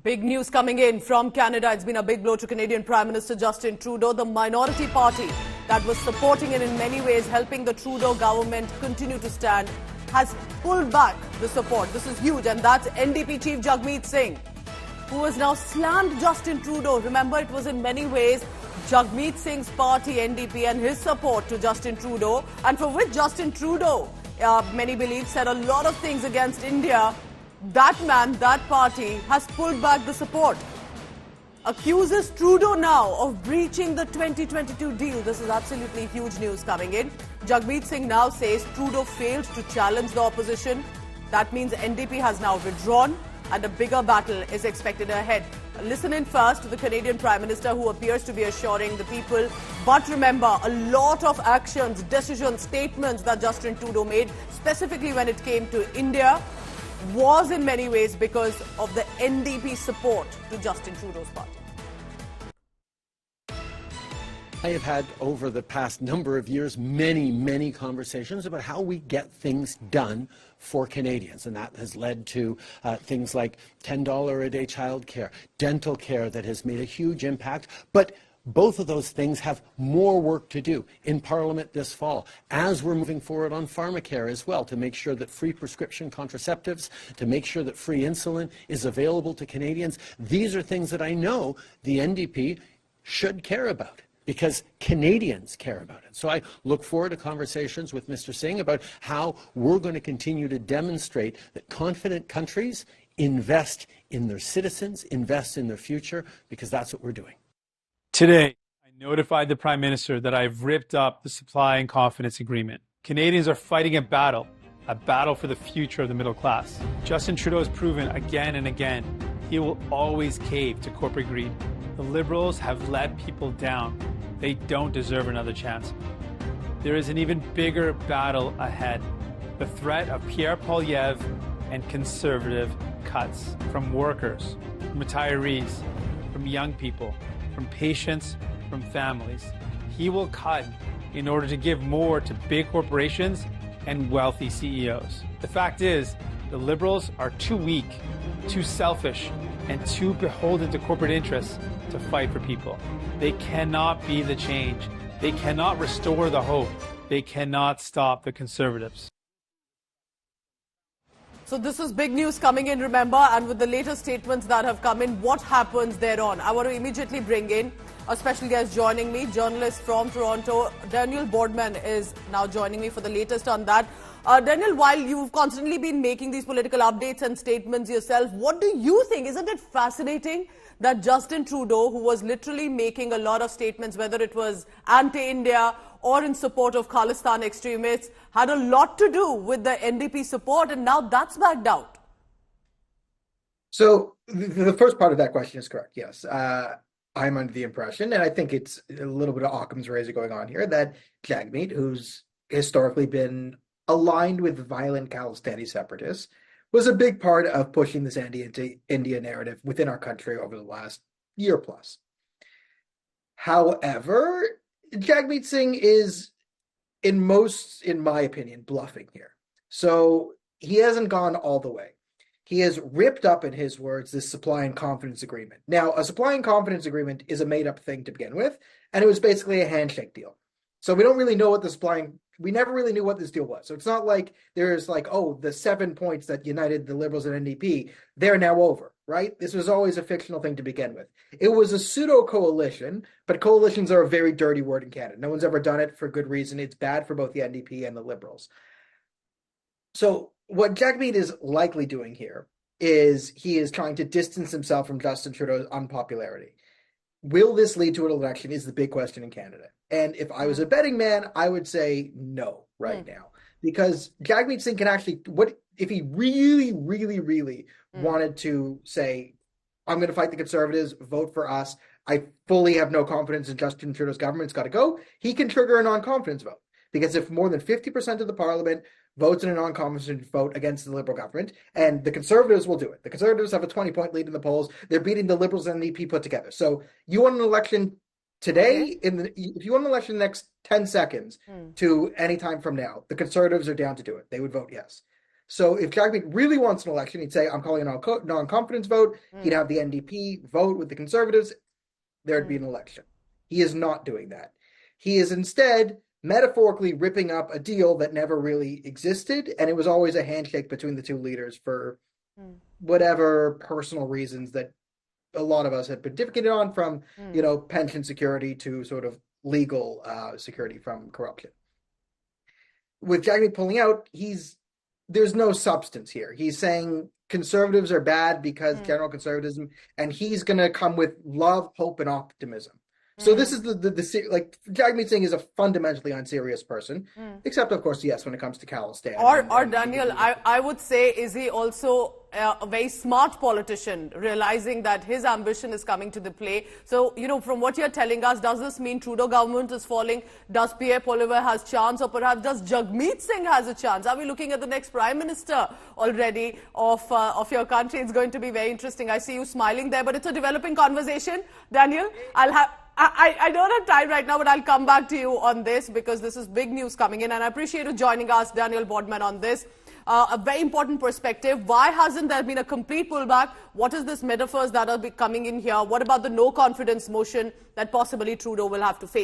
Big news coming in from Canada. It's been a big blow to Canadian Prime Minister Justin Trudeau. The minority party that was supporting and in many ways helping the Trudeau government continue to stand has pulled back the support. This is huge, and that's NDP Chief Jagmeet Singh, who has now slammed Justin Trudeau. Remember, it was in many ways Jagmeet Singh's party, NDP, and his support to Justin Trudeau, and for which Justin Trudeau, many believe, said a lot of things against India. That man, that party, has pulled back the support. Accuses Trudeau now of breaching the 2022 deal. This is absolutely huge news coming in. Jagmeet Singh now says Trudeau failed to challenge the opposition. That means NDP has now withdrawn and a bigger battle is expected ahead. Listen in first to the Canadian Prime Minister, who appears to be assuring the people. But remember, a lot of actions, decisions, statements that Justin Trudeau made, specifically when it came to India, was in many ways because of the NDP support to Justin Trudeau's party. I have had over the past number of years many conversations about how we get things done for Canadians, and that has led to things like $10 a day childcare, dental care that has made a huge impact. But both of those things have more work to do in Parliament this fall, as we're moving forward on pharmacare as well, to make sure that free prescription contraceptives, to make sure that free insulin is available to Canadians. These are things that I know the NDP should care about, because Canadians care about it. So I look forward to conversations with Mr. Singh about how we're going to continue to demonstrate that confident countries invest in their citizens, invest in their future, because that's what we're doing. Today, I notified the Prime Minister that I've ripped up the supply and confidence agreement. Canadians are fighting a battle for the future of the middle class. Justin Trudeau has proven again and again he will always cave to corporate greed. The Liberals have let people down. They don't deserve another chance. There is an even bigger battle ahead. The threat of Pierre Poilievre and conservative cuts from workers, from retirees, from young people, from patients, from families. He will cut in order to give more to big corporations and wealthy CEOs. The fact is, the Liberals are too weak, too selfish, and too beholden to corporate interests to fight for people. They cannot be the change. They cannot restore the hope. They cannot stop the Conservatives. So this is big news coming in, remember, and with the latest statements that have come in, what happens thereon? I want to immediately bring in a special guest joining me, journalist from Toronto. Daniel Boardman is now joining me for the latest on that. Daniel, while you've constantly been making these political updates and statements yourself, what do you think? Isn't it fascinating that Justin Trudeau, who was literally making a lot of statements, whether it was anti-India or in support of Khalistan extremists, had a lot to do with the NDP support, and now that's backed out? So the first part of that question is correct, yes. I'm under the impression, and I think it's a little bit of Occam's razor going on here, that Jagmeet, who's historically been aligned with violent Khalistani separatists, was a big part of pushing this anti-India narrative within our country over the last year plus. However, Jagmeet Singh is, in my opinion, bluffing here. So he hasn't gone all the way. He has ripped up, in his words, this supply and confidence agreement. Now, a supply and confidence agreement is a made-up thing to begin with, and it was basically a handshake deal. So we don't really know what we never really knew what this deal was. So it's not like there's like, oh, the 7 points that united the Liberals and NDP, they're now over, right? This was always a fictional thing to begin with. It was a pseudo-coalition, but coalitions are a very dirty word in Canada. No one's ever done it for good reason. It's bad for both the NDP and the Liberals. So what Jagmeet is likely doing here is he is trying to distance himself from Justin Trudeau's unpopularity. Will this lead to an election is the big question in Canada. And if I was a betting man, I would say no right now. Because Jagmeet Singh can actually, what if he really wanted to say, I'm going to fight the Conservatives, vote for us, I fully have no confidence in Justin Trudeau's government, it's got to go, he can trigger a non-confidence vote. Because if more than 50% of the Parliament votes in a non-confidence vote against the Liberal government, and the Conservatives will do it. The Conservatives have a 20-point lead in the polls. They're beating the Liberals and the NDP put together. So you want an election today, if you want an election in the next 10 seconds to any time from now, the Conservatives are down to do it. They would vote yes. So if Jagmeet really wants an election, he'd say, I'm calling a non-confidence vote. He'd have the NDP vote with the Conservatives. There'd be an election. He is not doing that. He is instead metaphorically ripping up a deal that never really existed, and it was always a handshake between the two leaders for whatever personal reasons that a lot of us have pontificated on, from pension security to sort of legal security from corruption. With Jagmeet pulling out, there's no substance here. He's saying Conservatives are bad because general conservatism, and he's going to come with love, hope, and optimism. So this is like Jagmeet Singh is a fundamentally unserious person, except of course, yes, when it comes to Khalistan. Or Daniel, I would say, is he also a very smart politician, realizing that his ambition is coming to the play? So, from what you're telling us, does this mean Trudeau government is falling? Does Pierre Poilievre has chance, or perhaps does Jagmeet Singh has a chance? Are we looking at the next Prime Minister already of your country? It's going to be very interesting. I see you smiling there, but it's a developing conversation. Daniel, I don't have time right now, but I'll come back to you on this because this is big news coming in, and I appreciate you joining us, Daniel Bodman, on this. A very important perspective. Why hasn't there been a complete pullback? What is this metaphors that are coming in here? What about the no confidence motion that possibly Trudeau will have to face?